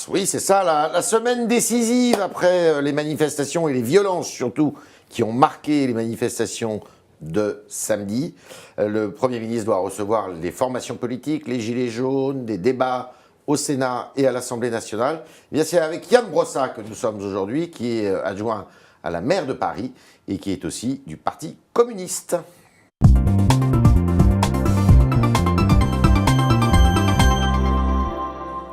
Oui, c'est ça, la semaine décisive après les manifestations et les violences surtout qui ont marqué les manifestations de samedi. Le Premier ministre doit recevoir les formations politiques, les gilets jaunes, des débats au Sénat et à l'Assemblée nationale. Eh bien, c'est avec Yann Brossat que nous sommes aujourd'hui, qui est adjoint à la maire de Paris et qui est aussi du Parti communiste.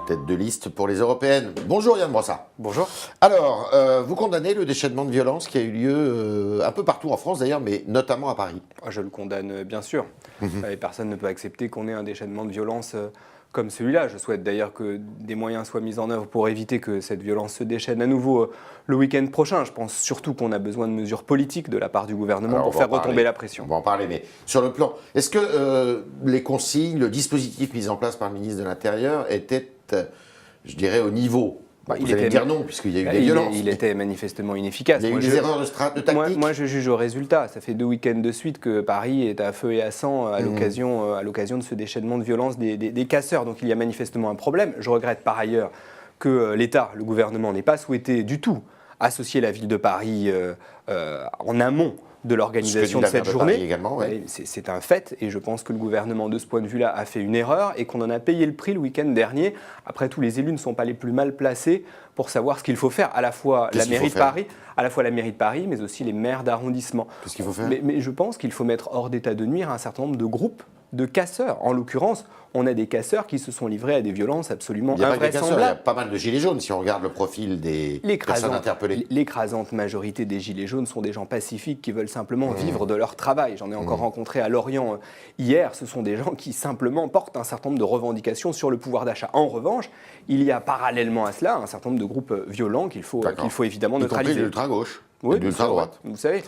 Tête de liste pour les européennes. Bonjour Yann Brossat. Bonjour. Alors, vous condamnez le déchaînement de violence qui a eu lieu un peu partout en France d'ailleurs, mais notamment à Paris. Je le condamne bien sûr. Et personne ne peut accepter qu'on ait un déchaînement de violence comme celui-là. Je souhaite d'ailleurs que des moyens soient mis en œuvre pour éviter que cette violence se déchaîne à nouveau le week-end prochain. Je pense surtout qu'on a besoin de mesures politiques de la part du gouvernement pour faire retomber la pression. On va en parler, mais sur le plan, est-ce que les consignes, le dispositif mis en place par le ministre de l'Intérieur était, je dirais, au niveau? Vous allez dire non, puisqu'il y a eu des violences. Il était manifestement inefficace. Il y a eu des erreurs de tactique. Moi, je juge au résultat. Ça fait 2 week-ends de suite que Paris est à feu et à sang à l'occasion de ce déchaînement de violence des casseurs. Donc il y a manifestement un problème. Je regrette par ailleurs que l'État, le gouvernement, n'ait pas souhaité du tout associer la ville de Paris en amont de l'organisation de cette journée. Également, ouais. C'est un fait, et je pense que le gouvernement, de ce point de vue-là, a fait une erreur et qu'on en a payé le prix le week-end dernier. Après tout, les élus ne sont pas les plus mal placés pour savoir ce qu'il faut faire, à la fois la mairie de Paris, mais aussi les maires d'arrondissement. Qu'est-ce qu'il faut faire? Mais je pense qu'il faut mettre hors d'état de nuire un certain nombre de groupes de casseurs. En l'occurrence, on a des casseurs qui se sont livrés à des violences absolument invraisemblables. Il y a pas mal de gilets jaunes, si on regarde le profil des personnes interpellées. L'écrasante majorité des gilets jaunes sont des gens pacifiques qui veulent simplement vivre de leur travail. J'en ai encore rencontré à Lorient hier. Ce sont des gens qui simplement portent un certain nombre de revendications sur le pouvoir d'achat. En revanche, il y a parallèlement à cela un certain nombre de groupes violents qu'il faut évidemment neutraliser. Y compris l'ultra-gauche. Oui, l'ultra-droite. Vous savez,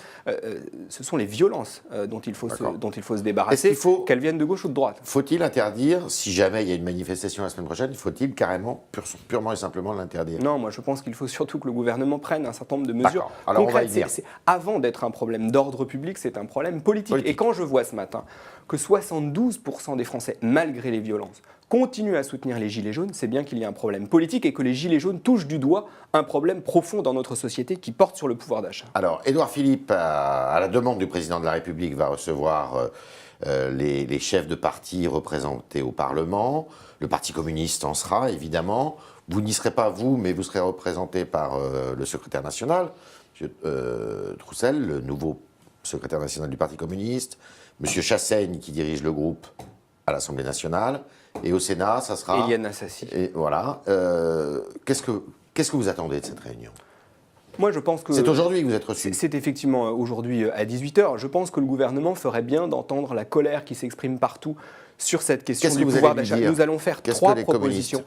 ce sont les violences dont il faut se débarrasser, qu'elles viennent de gauche ou de droite. Faut-il interdire, si jamais il y a une manifestation la semaine prochaine, faut-il carrément, purement et simplement l'interdire? Non, moi je pense qu'il faut surtout que le gouvernement prenne un certain nombre de mesures Alors concrètes. Avant d'être un problème d'ordre public, c'est un problème politique. Et quand je vois ce matin que 72% des Français, malgré les violences, continuent à soutenir les gilets jaunes, c'est bien qu'il y a un problème politique et que les gilets jaunes touchent du doigt un problème profond dans notre société qui porte sur le pouvoir d'achat. Alors, Édouard Philippe, à la demande du président de la République, va recevoir les chefs de parti représentés au Parlement. Le Parti communiste en sera, évidemment. Vous n'y serez pas, vous, mais vous serez représenté par le secrétaire national, M. Troussel, le nouveau secrétaire national du Parti communiste, M. Chassaigne, qui dirige le groupe à l'Assemblée nationale. Et au Sénat, ça sera... Éliane Assassi. Et voilà. Qu'est-ce que vous attendez de cette réunion? Moi, je pense que... C'est aujourd'hui que vous êtes reçu. C'est effectivement aujourd'hui à 18h. Je pense que le gouvernement ferait bien d'entendre la colère qui s'exprime partout sur cette question du pouvoir d'achat. Nous allons faire trois propositions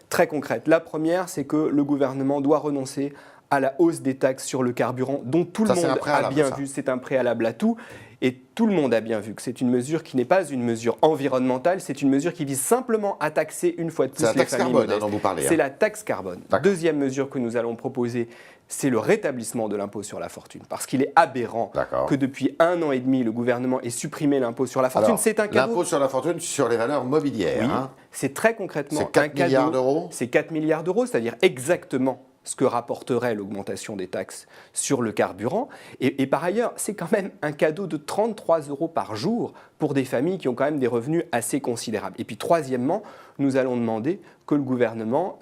très concrètes. La première, c'est que le gouvernement doit renoncer à la hausse des taxes sur le carburant, dont tout le monde a bien vu, c'est un préalable à tout. Et tout le monde a bien vu que c'est une mesure qui n'est pas une mesure environnementale, c'est une mesure qui vise simplement à taxer une fois de plus les familles modestes. C'est la taxe carbone dont vous parlez. C'est la taxe carbone. Deuxième mesure que nous allons proposer, c'est le rétablissement de l'impôt sur la fortune. Parce qu'il est aberrant que depuis 1 an et demi, le gouvernement ait supprimé l'impôt sur la fortune. C'est un cadeau. L'impôt sur la fortune sur les valeurs mobilières. Oui, c'est très concrètement un cadeau. 4 milliards d'euros. C'est 4 milliards d'euros, c'est-à-dire exactement ce que rapporterait l'augmentation des taxes sur le carburant. Et par ailleurs, c'est quand même un cadeau de 33 € par jour pour des familles qui ont quand même des revenus assez considérables. Et puis troisièmement, nous allons demander que le gouvernement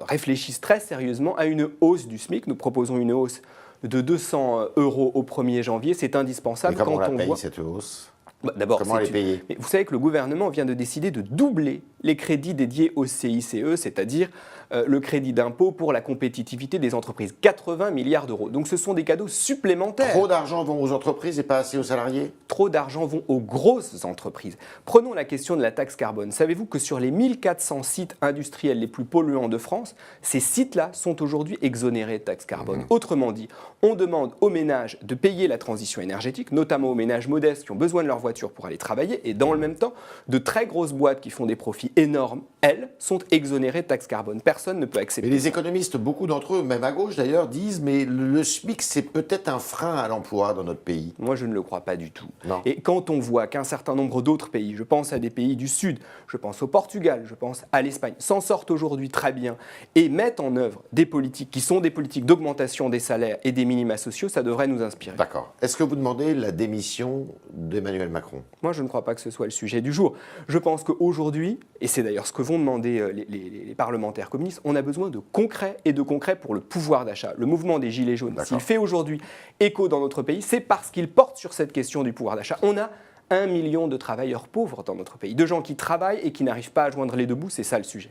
réfléchisse très sérieusement à une hausse du SMIC. Nous proposons une hausse de 200 € au 1er janvier. C'est indispensable. Mais comment on la paye, cette hausse? D'abord, comment elle est payée? Mais vous savez que le gouvernement vient de décider de doubler les crédits dédiés au CICE, c'est-à-dire le crédit d'impôt pour la compétitivité des entreprises. 80 milliards d'euros. Donc ce sont des cadeaux supplémentaires. Trop d'argent vont aux entreprises et pas assez aux salariés? Trop d'argent vont aux grosses entreprises. Prenons la question de la taxe carbone. Savez-vous que sur les 1400 sites industriels les plus polluants de France, ces sites-là sont aujourd'hui exonérés de taxe carbone? Autrement dit, on demande aux ménages de payer la transition énergétique, notamment aux ménages modestes qui ont besoin de leur voiture voiture pour aller travailler, et dans le même temps, de très grosses boîtes qui font des profits énormes, elles, sont exonérées de taxes carbone. Personne ne peut accepter. Mais les économistes, beaucoup d'entre eux, même à gauche d'ailleurs, disent mais le SMIC, c'est peut-être un frein à l'emploi dans notre pays. Moi, je ne le crois pas du tout. Non. Et quand on voit qu'un certain nombre d'autres pays, je pense à des pays du Sud, je pense au Portugal, je pense à l'Espagne, s'en sortent aujourd'hui très bien et mettent en œuvre des politiques qui sont des politiques d'augmentation des salaires et des minima sociaux, ça devrait nous inspirer. D'accord. Est-ce que vous demandez la démission d'Emmanuel Macron? Moi, je ne crois pas que ce soit le sujet du jour. Je pense qu'aujourd'hui, et c'est d'ailleurs ce que vont demander les parlementaires communistes, on a besoin de concret et de concret pour le pouvoir d'achat. Le mouvement des Gilets jaunes, s'il fait aujourd'hui écho dans notre pays, c'est parce qu'il porte sur cette question du pouvoir d'achat. On a 1 million de travailleurs pauvres dans notre pays, de gens qui travaillent et qui n'arrivent pas à joindre les deux bouts, c'est ça le sujet.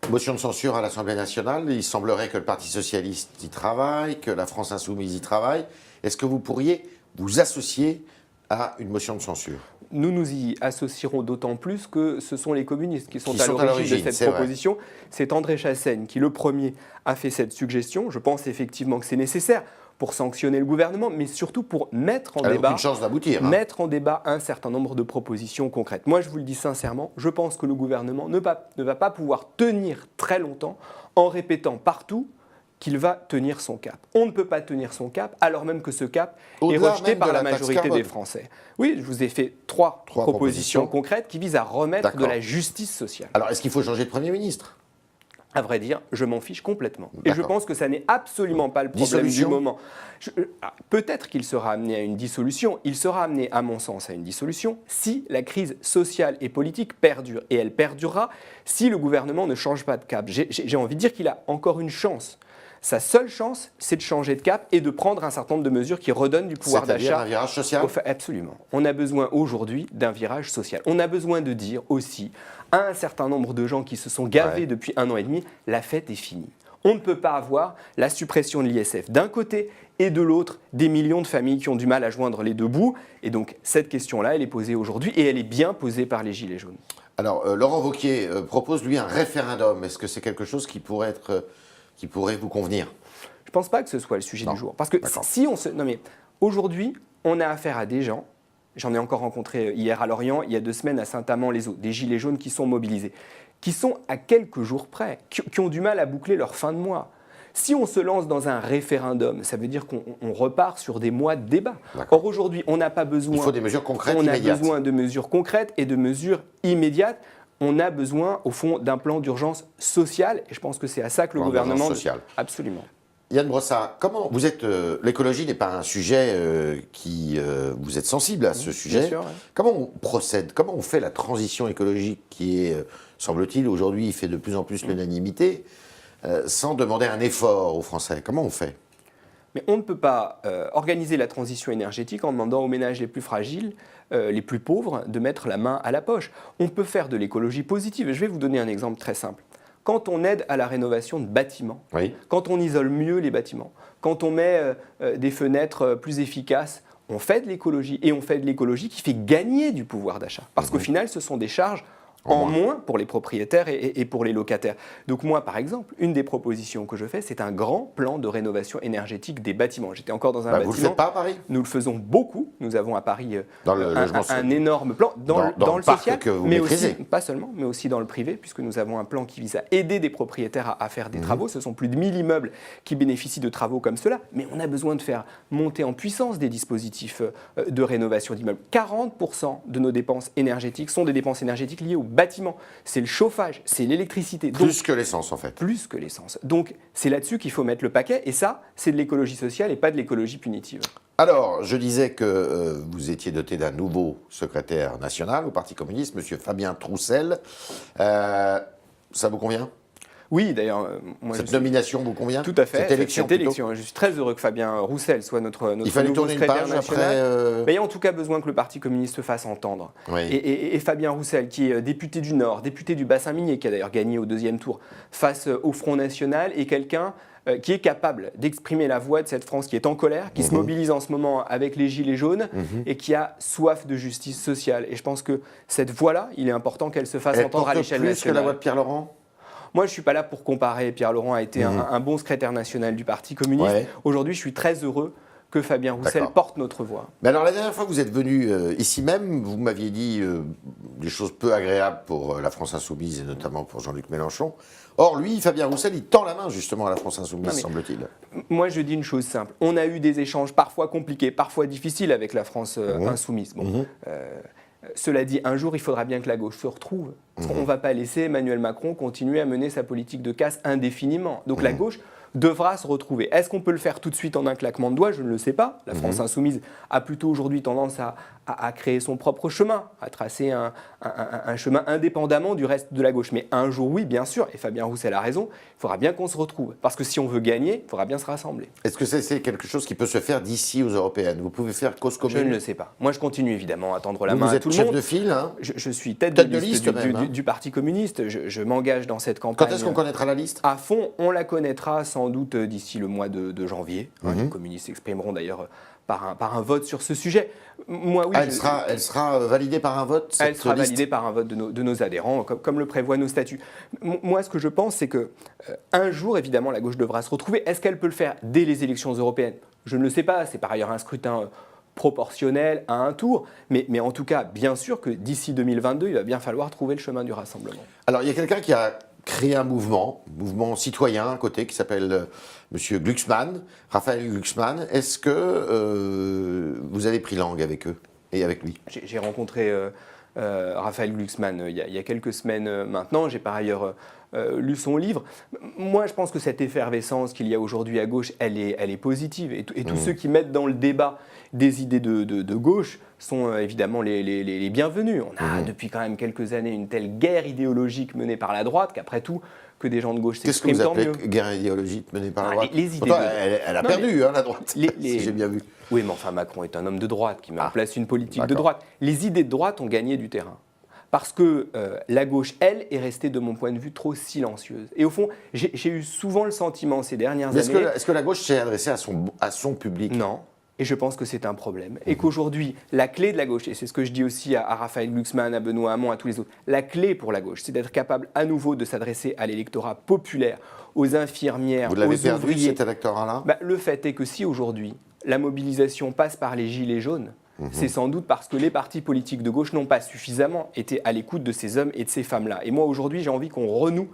Motion de censure à l'Assemblée nationale, il semblerait que le Parti socialiste y travaille, que la France insoumise y travaille. Est-ce que vous pourriez vous associer à une motion de censure? Nous nous y associerons d'autant plus que ce sont les communistes qui sont à l'origine de cette proposition. C'est André Chassaigne qui, le premier, a fait cette suggestion. Je pense effectivement que c'est nécessaire pour sanctionner le gouvernement, mais surtout pour mettre en débat un certain nombre de propositions concrètes. Moi, je vous le dis sincèrement, je pense que le gouvernement ne va pas pouvoir tenir très longtemps en répétant partout qu'il va tenir son cap. On ne peut pas tenir son cap alors même que ce cap est rejeté par la majorité des Français. Oui, je vous ai fait trois propositions concrètes qui visent à remettre de la justice sociale. Alors, est-ce qu'il faut changer de Premier ministre ? À vrai dire, je m'en fiche complètement. Et je pense que ça n'est absolument pas le problème du moment. Peut-être qu'il sera amené à une dissolution. Il sera amené, à mon sens, à une dissolution si la crise sociale et politique perdure. Et elle perdurera si le gouvernement ne change pas de cap. J'ai envie de dire qu'il a encore une chance. Sa seule chance, c'est de changer de cap et de prendre un certain nombre de mesures qui redonnent du pouvoir d'achat. C'est-à-dire un virage social ? Absolument. On a besoin aujourd'hui d'un virage social. On a besoin de dire aussi à un certain nombre de gens qui se sont gavés depuis 1 an et demi, la fête est finie. On ne peut pas avoir la suppression de l'ISF d'un côté et de l'autre des millions de familles qui ont du mal à joindre les deux bouts. Et donc cette question-là, elle est posée aujourd'hui et elle est bien posée par les Gilets jaunes. Alors Laurent Wauquiez propose lui un référendum. Est-ce que c'est quelque chose qui pourrait vous convenir? Je ne pense pas que ce soit le sujet du jour. Parce que si on se... Non mais aujourd'hui, on a affaire à des gens, j'en ai encore rencontré hier à Lorient, il y a 2 semaines à Saint-Amand-les-Eaux, des Gilets jaunes qui sont mobilisés, qui sont à quelques jours près, qui ont du mal à boucler leur fin de mois. Si on se lance dans un référendum, ça veut dire qu'on repart sur des mois de débat. Or aujourd'hui, on n'a pas besoin... Il faut des mesures concrètes, immédiates. On a besoin de mesures concrètes et de mesures immédiates. On a besoin, au fond, d'un plan d'urgence sociale. Et je pense que c'est à ça que le gouvernement... Social. Absolument. Yann Brossard, comment vous êtes... l'écologie n'est pas un sujet qui... vous êtes sensible à ce sujet. Bien sûr, ouais. Comment on procède? Comment on fait la transition écologique qui est, semble-t-il, aujourd'hui, fait de plus en plus l'unanimité, sans demander un effort aux Français? Comment on fait? Mais on ne peut pas organiser la transition énergétique en demandant aux ménages les plus fragiles, les plus pauvres, de mettre la main à la poche. On peut faire de l'écologie positive. Je vais vous donner un exemple très simple. Quand on aide à la rénovation de bâtiments, quand on isole mieux les bâtiments, quand on met des fenêtres plus efficaces, on fait de l'écologie. Et on fait de l'écologie qui fait gagner du pouvoir d'achat. Parce qu'au final, ce sont des charges en moins pour les propriétaires et pour les locataires. Donc moi, par exemple, une des propositions que je fais, c'est un grand plan de rénovation énergétique des bâtiments. J'étais encore dans un bâtiment. Vous ne le faites pas à Paris? Nous le faisons beaucoup. Nous avons à Paris un énorme plan dans le social, que vous mais maîtrisez. aussi, pas seulement, mais aussi dans le privé, puisque nous avons un plan qui vise à aider des propriétaires à faire des travaux. Ce sont plus de 1000 immeubles qui bénéficient de travaux comme cela. Mais on a besoin de faire monter en puissance des dispositifs de rénovation d'immeubles. 40% de nos dépenses énergétiques sont des dépenses énergétiques liées au bâtiment, c'est le chauffage, c'est l'électricité. Plus que l'essence, en fait. Plus que l'essence. Donc, c'est là-dessus qu'il faut mettre le paquet. Et ça, c'est de l'écologie sociale et pas de l'écologie punitive. Alors, je disais que vous étiez doté d'un nouveau secrétaire national au Parti communiste, M. Fabien Roussel. Ça vous convient? Oui, d'ailleurs, moi cette nomination vous convient? Tout à fait. Cette élection. Je suis très heureux que Fabien Roussel soit notre Il fallait nouveau tourner une secrétaire page national. après. Mais il y a en tout cas besoin que le Parti communiste se fasse entendre. Oui. Et Fabien Roussel, qui est député du Nord, député du bassin minier, qui a d'ailleurs gagné au 2e tour face au Front National, est quelqu'un qui est capable d'exprimer la voix de cette France qui est en colère, qui se mobilise en ce moment avec les Gilets jaunes et qui a soif de justice sociale. Et je pense que cette voix-là, il est important qu'elle se fasse entendre à l'échelle nationale. Plus que la voix de Pierre Laurent? Moi, je ne suis pas là pour comparer. Pierre Laurent a été un bon secrétaire national du Parti communiste. Ouais. Aujourd'hui, je suis très heureux que Fabien Roussel porte notre voix. Mais alors la dernière fois que vous êtes venu ici même, vous m'aviez dit des choses peu agréables pour la France Insoumise et notamment pour Jean-Luc Mélenchon. Or lui, Fabien Roussel, il tend la main justement à la France Insoumise, semble-t-il. Moi je dis une chose simple, on a eu des échanges parfois compliqués, parfois difficiles avec la France Insoumise. Bon, cela dit, un jour il faudra bien que la gauche se retrouve. On ne va pas laisser Emmanuel Macron continuer à mener sa politique de casse indéfiniment. Donc la gauche devra se retrouver. Est-ce qu'on peut le faire tout de suite en un claquement de doigts? Je ne le sais pas. La France Insoumise a plutôt aujourd'hui tendance à créer son propre chemin, à tracer un chemin indépendamment du reste de la gauche. Mais un jour, oui, bien sûr, et Fabien Roussel a raison, il faudra bien qu'on se retrouve. Parce que si on veut gagner, il faudra bien se rassembler. Est-ce que c'est quelque chose qui peut se faire d'ici aux européennes? Vous pouvez faire cause commune? Je ne le sais pas. Moi, je continue évidemment à tendre la main à tout le monde. Vous êtes chef de file, hein? Je suis tête de liste du Parti communiste. Je m'engage dans cette campagne. Quand est-ce qu'on connaîtra la liste? À fond, on la connaîtra sans doute d'ici le mois de janvier. Les communistes s'exprimeront d'ailleurs par un vote sur ce sujet. Moi, oui, elle sera validée par un vote? Elle sera validée par un vote de nos adhérents, comme le prévoient nos statuts. Moi, ce que je pense, c'est qu'un jour, évidemment, la gauche devra se retrouver. Est-ce qu'elle peut le faire dès les élections européennes? Je ne le sais pas. C'est par ailleurs un scrutin proportionnel à un tour. Mais en tout cas, bien sûr que d'ici 2022, il va bien falloir trouver le chemin du rassemblement. Alors, il y a quelqu'un qui a créé un mouvement citoyen à côté, qui s'appelle M. Glucksmann, Raphaël Glucksmann. Est-ce que vous avez pris langue avec eux et avec lui? J'ai rencontré Raphaël Glucksmann il y a quelques semaines maintenant. J'ai par ailleurs lu son livre. Moi, je pense que cette effervescence qu'il y a aujourd'hui à gauche, elle est positive. Et tous ceux qui mettent dans le débat des idées de gauche sont évidemment les bienvenus. On a depuis quand même quelques années une telle guerre idéologique menée par la droite qu'après tout, que des gens de gauche s'expriment, tant mieux. Qu'est-ce que vous appelez guerre idéologique menée par la droite? Les idées. Pourtant, elle a perdu, la droite, si j'ai bien vu. Oui, mais enfin, Macron est un homme de droite qui met en place une politique de droite. Les idées de droite ont gagné du terrain. Parce que la gauche, elle, est restée, de mon point de vue, trop silencieuse. Et au fond, j'ai eu souvent le sentiment ces dernières années... Est-ce que la gauche s'est adressée à son public? Non. Et je pense que c'est un problème. Et qu'aujourd'hui, la clé de la gauche, et c'est ce que je dis aussi à Raphaël Glucksmann, à Benoît Hamon, à tous les autres, la clé pour la gauche, c'est d'être capable à nouveau de s'adresser à l'électorat populaire, aux infirmières, aux ouvriers. Vous l'avez perdu, cet électorat-là? Le fait est que si aujourd'hui, la mobilisation passe par les gilets jaunes, c'est sans doute parce que les partis politiques de gauche n'ont pas suffisamment été à l'écoute de ces hommes et de ces femmes-là. Et moi, aujourd'hui, j'ai envie qu'on renoue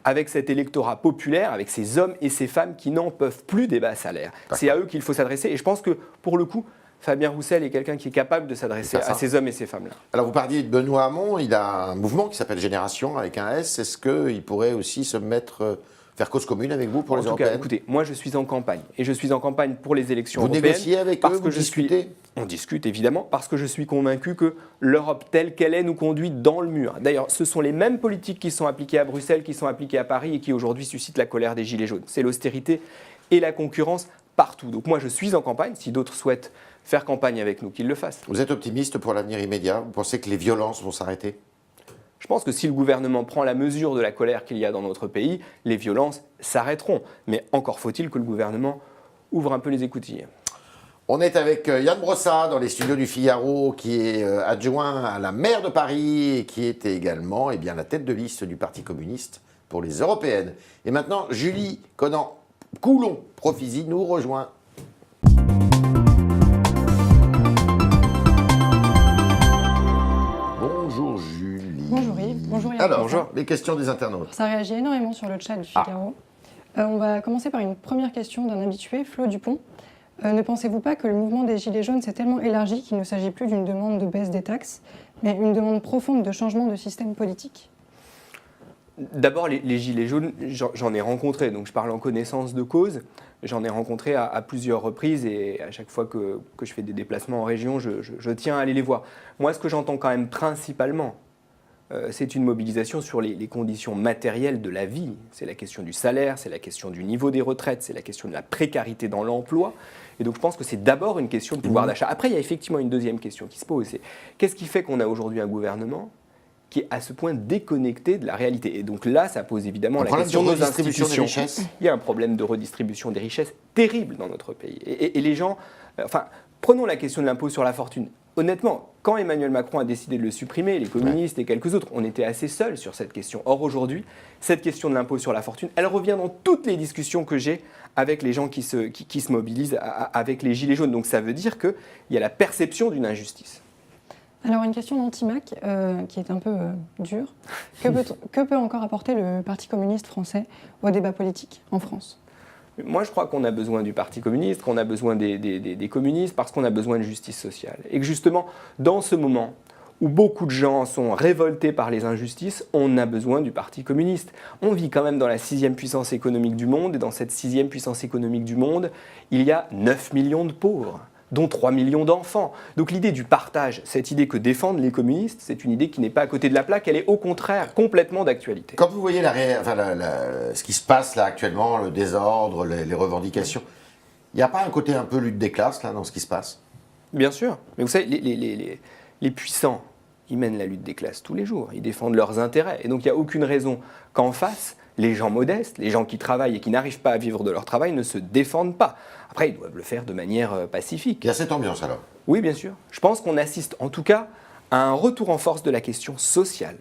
avec cet électorat populaire, avec ces hommes et ces femmes qui n'en peuvent plus des bas salaires. C'est à eux qu'il faut s'adresser. Et je pense que, pour le coup, Fabien Roussel est quelqu'un qui est capable de s'adresser à ces hommes et ces femmes-là. Alors, vous parliez de Benoît Hamon, il a un mouvement qui s'appelle Génération, avec un S. Est-ce qu'il pourrait aussi faire cause commune avec vous pour les européennes? Écoutez, moi je suis en campagne, et je suis en campagne pour les élections européennes. Vous négociez avec eux, vous discutez? On discute évidemment, parce que je suis convaincu que l'Europe telle qu'elle est nous conduit dans le mur. D'ailleurs, ce sont les mêmes politiques qui sont appliquées à Bruxelles, qui sont appliquées à Paris et qui aujourd'hui suscitent la colère des Gilets jaunes. C'est l'austérité et la concurrence partout. Donc moi je suis en campagne, si d'autres souhaitent faire campagne avec nous, qu'ils le fassent. Vous êtes optimiste pour l'avenir immédiat? Vous pensez que les violences vont s'arrêter? Je pense que si le gouvernement prend la mesure de la colère qu'il y a dans notre pays, les violences s'arrêteront. Mais encore faut-il que le gouvernement ouvre un peu les écoutilles. On est avec Yann Brossat dans les studios du Figaro, qui est adjoint à la maire de Paris et qui est également la tête de liste du Parti communiste pour les européennes. Et maintenant, Julie Coulon-Profisi nous rejoint. Bonjour Julie. Bonjour Yves. Bonjour Yann. Alors, bonjour. Les questions des internautes. Ça réagit énormément sur le chat du Figaro. On va commencer par une première question d'un habitué, Flo Dupont. Ne pensez-vous pas que le mouvement des Gilets jaunes s'est tellement élargi qu'il ne s'agit plus d'une demande de baisse des taxes, mais une demande profonde de changement de système politique? D'abord, les Gilets jaunes, j'en ai rencontré, donc je parle en connaissance de cause. J'en ai rencontré à plusieurs reprises et à chaque fois que je fais des déplacements en région, je tiens à aller les voir. Moi, ce que j'entends quand même principalement, c'est une mobilisation sur les conditions matérielles de la vie. C'est la question du salaire, c'est la question du niveau des retraites, c'est la question de la précarité dans l'emploi. Et donc je pense que c'est d'abord une question de pouvoir d'achat. Après, il y a effectivement une deuxième question qui se pose. C'est qu'est-ce qui fait qu'on a aujourd'hui un gouvernement qui est à ce point déconnecté de la réalité? Et donc là, ça pose évidemment la question de nos institutions. Il y a un problème de redistribution des richesses terrible dans notre pays. Et les gens... prenons la question de l'impôt sur la fortune. honnêtement, quand Emmanuel Macron a décidé de le supprimer, les communistes et quelques autres, on était assez seuls sur cette question. Or, aujourd'hui, cette question de l'impôt sur la fortune, elle revient dans toutes les discussions que j'ai avec les gens qui se mobilisent, avec les gilets jaunes. Donc ça veut dire qu'il y a la perception d'une injustice. Alors, une question d'Antimac, qui est un peu dure. Que peut encore apporter le Parti communiste français au débat politique en France ? Moi, je crois qu'on a besoin du Parti communiste, qu'on a besoin des communistes, parce qu'on a besoin de justice sociale. Et que justement, dans ce moment où beaucoup de gens sont révoltés par les injustices, on a besoin du Parti communiste. On vit quand même dans la 6e puissance économique du monde, et dans cette 6e puissance économique du monde, il y a 9 millions de pauvres, dont 3 millions d'enfants. Donc l'idée du partage, cette idée que défendent les communistes, c'est une idée qui n'est pas à côté de la plaque, elle est au contraire complètement d'actualité. Quand vous voyez ce qui se passe là actuellement, le désordre, les revendications, il n'y a pas un côté un peu lutte des classes là, dans ce qui se passe ? Bien sûr, mais vous savez, les puissants, ils mènent la lutte des classes tous les jours, ils défendent leurs intérêts, et donc il n'y a aucune raison qu'en face, les gens modestes, les gens qui travaillent et qui n'arrivent pas à vivre de leur travail ne se défendent pas. Après, ils doivent le faire de manière pacifique. Il y a cette ambiance alors ? Oui, bien sûr. Je pense qu'on assiste en tout cas à un retour en force de la question sociale.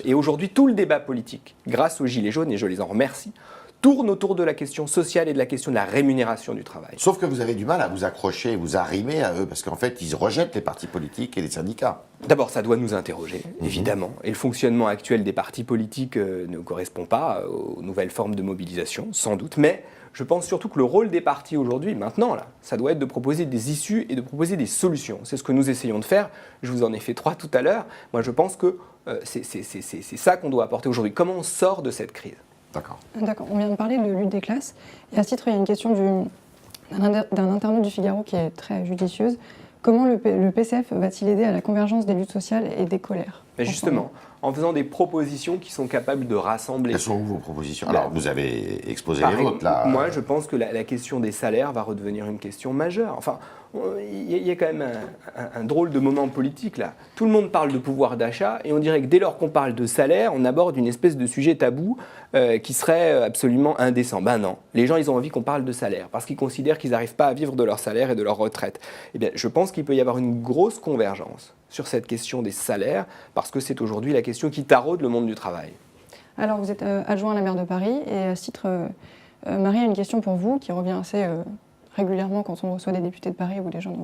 Et aujourd'hui, tout le débat politique, grâce aux Gilets jaunes, et je les en remercie, tourne autour de la question sociale et de la question de la rémunération du travail. Sauf que vous avez du mal à vous accrocher, vous arrimer à eux, parce qu'en fait, ils rejettent les partis politiques et les syndicats. D'abord, ça doit nous interroger, évidemment. Et le fonctionnement actuel des partis politiques ne correspond pas aux nouvelles formes de mobilisation, sans doute. Mais je pense surtout que le rôle des partis aujourd'hui, maintenant, là, ça doit être de proposer des issues et de proposer des solutions. C'est ce que nous essayons de faire. Je vous en ai fait 3 tout à l'heure. Moi, je pense que c'est ça qu'on doit apporter aujourd'hui. Comment on sort de cette crise ? D'accord. On vient de parler de lutte des classes. Et à ce titre, il y a une question d'un internaute du Figaro qui est très judicieuse. Comment le PCF va-t-il aider à la convergence des luttes sociales et des colères ? Mais justement, en faisant des propositions qui sont capables de rassembler. Quelles sont vos propositions ? Alors, vous avez exposé les vôtres, là. Moi, je pense que la question des salaires va redevenir une question majeure. Enfin, il y a quand même un drôle de moment politique, là. Tout le monde parle de pouvoir d'achat, et on dirait que dès lors qu'on parle de salaire, on aborde une espèce de sujet tabou qui serait absolument indécent. Ben non, les gens, ils ont envie qu'on parle de salaire, parce qu'ils considèrent qu'ils n'arrivent pas à vivre de leur salaire et de leur retraite. Eh bien, je pense qu'il peut y avoir une grosse convergence sur cette question des salaires, parce que c'est aujourd'hui la question qui taraude le monde du travail. Alors, vous êtes adjoint à la maire de Paris, et à ce titre, Marie a une question pour vous, qui revient assez régulièrement quand on reçoit des députés de Paris ou des gens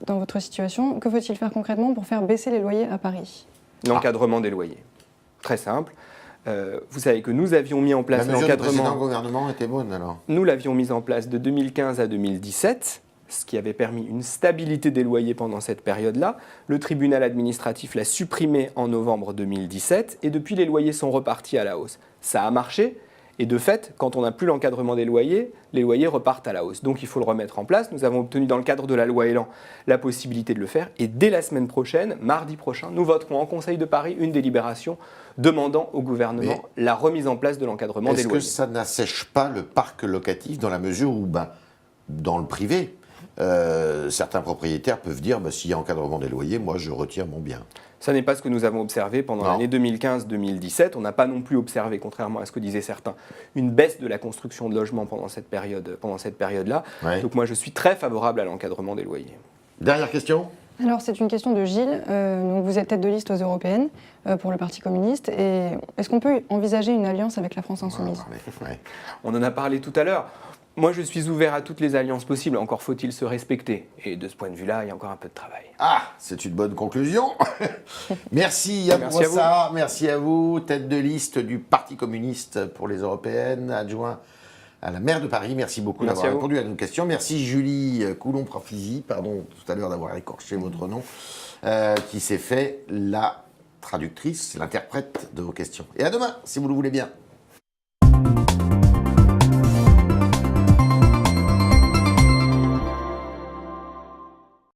dans votre situation. Que faut-il faire concrètement pour faire baisser les loyers à Paris ? L'encadrement des loyers. Très simple. Vous savez que nous avions mis en place l'encadrement... La mesure du précédent gouvernement était bonne, alors ? Nous l'avions mise en place de 2015 à 2017, ce qui avait permis une stabilité des loyers pendant cette période-là. Le tribunal administratif l'a supprimé en novembre 2017, et depuis, les loyers sont repartis à la hausse. Ça a marché, et de fait, quand on n'a plus l'encadrement des loyers, les loyers repartent à la hausse. Donc il faut le remettre en place. Nous avons obtenu dans le cadre de la loi Elan la possibilité de le faire, et dès la semaine prochaine, mardi prochain, nous voterons en Conseil de Paris une délibération demandant au gouvernement la remise en place de l'encadrement des loyers. Est-ce que ça n'assèche pas le parc locatif dans la mesure où, dans le privé, certains propriétaires peuvent dire s'il y a encadrement des loyers, moi je retire mon bien. Ça n'est pas ce que nous avons observé pendant l'année 2015-2017. On n'a pas non plus observé, contrairement à ce que disaient certains, une baisse de la construction de logements pendant cette période-là. Ouais. Donc moi je suis très favorable à l'encadrement des loyers. Dernière question ? Alors c'est une question de Gilles. Donc vous êtes tête de liste aux européennes pour le Parti communiste. Et est-ce qu'on peut envisager une alliance avec la France insoumise ? On en a parlé tout à l'heure. Moi, je suis ouvert à toutes les alliances possibles, encore faut-il se respecter. Et de ce point de vue-là, il y a encore un peu de travail. Ah, c'est une bonne conclusion. Merci Yann Brossard, merci à vous, tête de liste du Parti communiste pour les européennes, adjoint à la maire de Paris. Merci beaucoup d'avoir répondu à nos questions. Merci Julie Coulon-Profisi, pardon tout à l'heure d'avoir écorché votre nom, qui s'est fait la traductrice, l'interprète de vos questions. Et à demain, si vous le voulez bien.